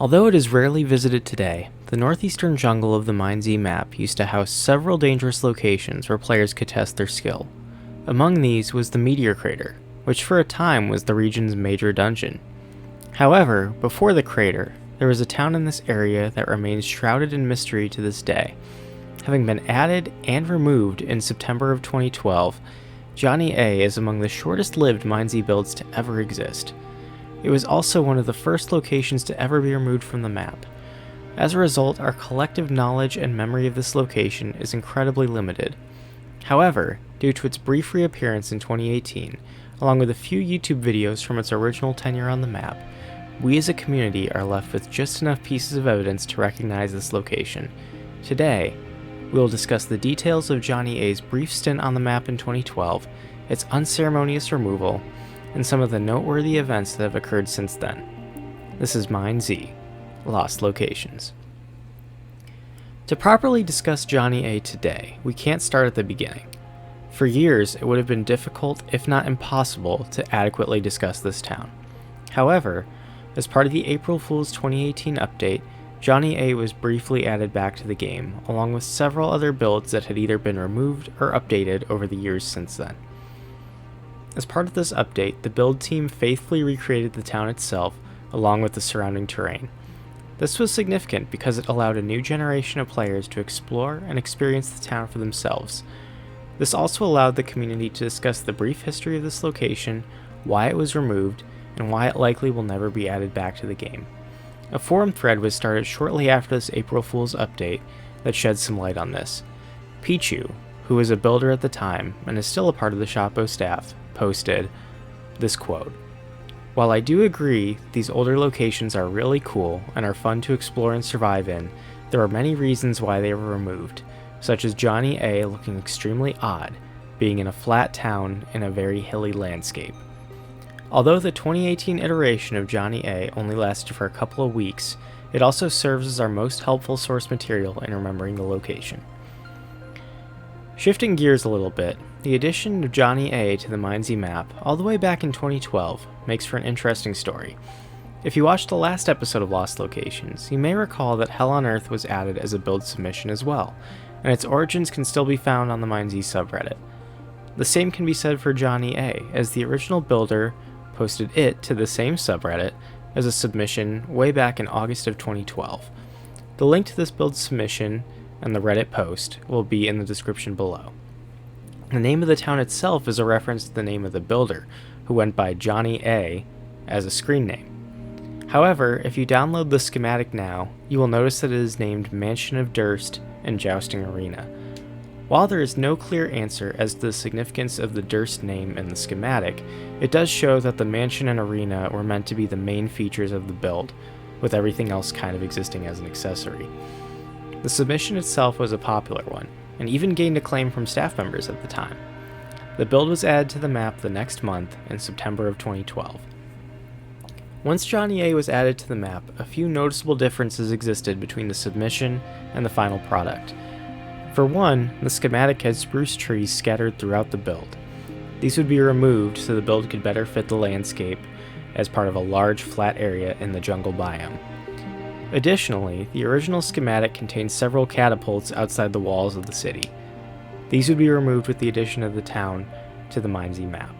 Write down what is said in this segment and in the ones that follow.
Although it is rarely visited today, the northeastern jungle of the MineZ map used to house several dangerous locations where players could test their skill. Among these was the Meteor Crater, which for a time was the region's major dungeon. However, before the crater, there was a town in this area that remains shrouded in mystery to this day. Having been added and removed in September of 2012, Joh Nee A is among the shortest-lived MineZ builds to ever exist. It was also one of the first locations to ever be removed from the map. As a result, our collective knowledge and memory of this location is incredibly limited. However, due to its brief reappearance in 2018, along with a few YouTube videos from its original tenure on the map, we as a community are left with just enough pieces of evidence to recognize this location. Today, we will discuss the details of Joh Nee A's brief stint on the map in 2012, its unceremonious removal, and some of the noteworthy events that have occurred since then. This is MineZ, Lost Locations. To properly discuss Joh Nee A today, we can't start at the beginning. For years, it would have been difficult, if not impossible, to adequately discuss this town. However, as part of the April Fool's 2018 update, Joh Nee A was briefly added back to the game, along with several other builds that had either been removed or updated over the years since then. As part of this update, the build team faithfully recreated the town itself, along with the surrounding terrain. This was significant because it allowed a new generation of players to explore and experience the town for themselves. This also allowed the community to discuss the brief history of this location, why it was removed, and why it likely will never be added back to the game. A forum thread was started shortly after this April Fool's update that sheds some light on this. Pichu, who was a builder at the time and is still a part of the Shoppo staff, posted this quote: "While I do agree these older locations are really cool and are fun to explore and survive in, there are many reasons why they were removed, such as Joh Nee A looking extremely odd, being in a flat town in a very hilly landscape." Although the 2018 iteration of Joh Nee A only lasted for a couple of weeks, it also serves as our most helpful source material in remembering the location. Shifting gears a little bit, the addition of Joh Nee A to the MineZ map all the way back in 2012 makes for an interesting story. If you watched the last episode of Lost Locations, you may recall that Hell on Earth was added as a build submission as well, and its origins can still be found on the MineZ subreddit. The same can be said for Joh Nee A, as the original builder posted it to the same subreddit as a submission way back in August of 2012. The link to this build submission and the Reddit post will be in the description below. The name of the town itself is a reference to the name of the builder, who went by Joh Nee A as a screen name. However, if you download the schematic now, you will notice that it is named Mansion of Durst and Jousting Arena. While there is no clear answer as to the significance of the Durst name in the schematic, it does show that the mansion and arena were meant to be the main features of the build, with everything else kind of existing as an accessory. The submission itself was a popular one, and even gained acclaim from staff members at the time. The build was added to the map the next month in September of 2012. Once Joh Nee A was added to the map, a few noticeable differences existed between the submission and the final product. For one, the schematic had spruce trees scattered throughout the build. These would be removed so the build could better fit the landscape as part of a large flat area in the jungle biome. Additionally, the original schematic contained several catapults outside the walls of the city. These would be removed with the addition of the town to the MineZ map.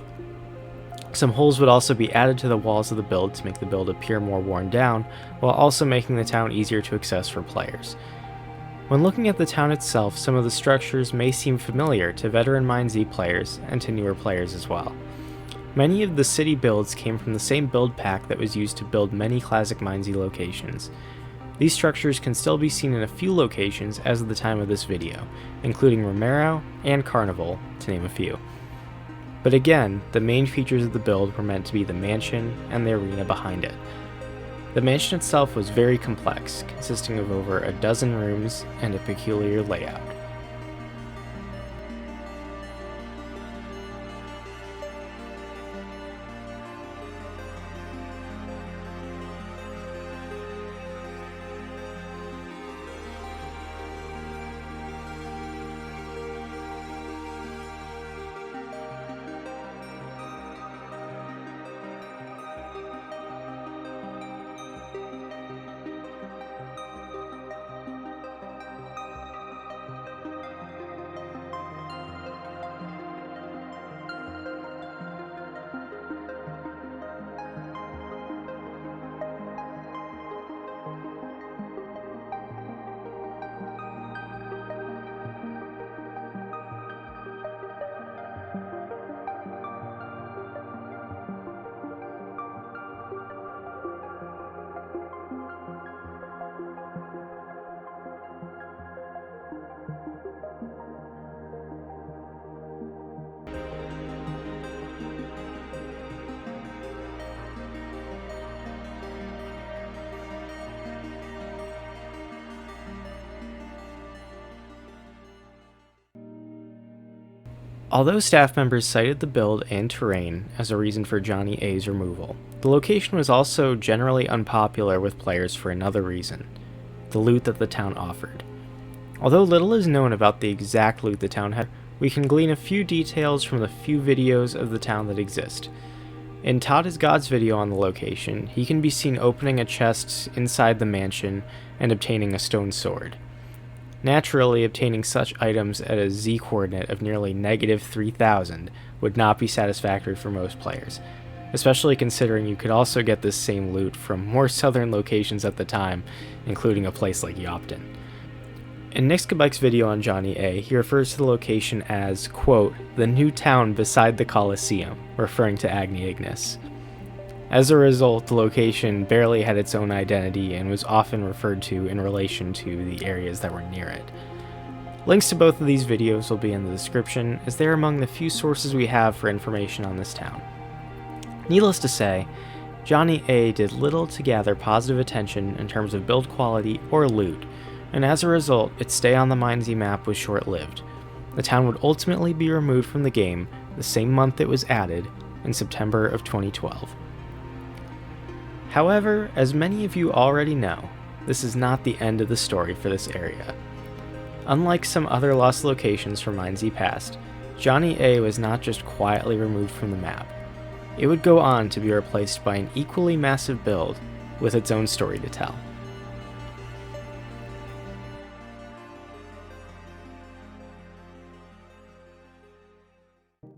Some holes would also be added to the walls of the build to make the build appear more worn down, while also making the town easier to access for players. When looking at the town itself, some of the structures may seem familiar to veteran MineZ players and to newer players as well. Many of the city builds came from the same build pack that was used to build many classic MineZ locations. These structures can still be seen in a few locations as of the time of this video, including Romero and Carnival, to name a few. But again, the main features of the build were meant to be the mansion and the arena behind it. The mansion itself was very complex, consisting of over a dozen rooms and a peculiar layout. Although staff members cited the build and terrain as a reason for Joh Nee A's removal, the location was also generally unpopular with players for another reason: the loot that the town offered. Although little is known about the exact loot the town had, we can glean a few details from the few videos of the town that exist. In TodisGod's video on the location, he can be seen opening a chest inside the mansion and obtaining a stone sword. Naturally, obtaining such items at a z-coordinate of nearly -3,000 would not be satisfactory for most players, especially considering you could also get this same loot from more southern locations at the time, including a place like Yopton. In Nickskibike's video on Joh Nee A, he refers to the location as, quote, the new town beside the Colosseum, referring to Agni Ignis. As a result, the location barely had its own identity and was often referred to in relation to the areas that were near it. Links to both of these videos will be in the description, as they are among the few sources we have for information on this town. Needless to say, Joh Nee A did little to gather positive attention in terms of build quality or loot, and as a result, its stay on the MineZ map was short-lived. The town would ultimately be removed from the game the same month it was added, in September of 2012. However, as many of you already know, this is not the end of the story for this area. Unlike some other lost locations from MineZ past, Joh Nee A was not just quietly removed from the map. It would go on to be replaced by an equally massive build with its own story to tell.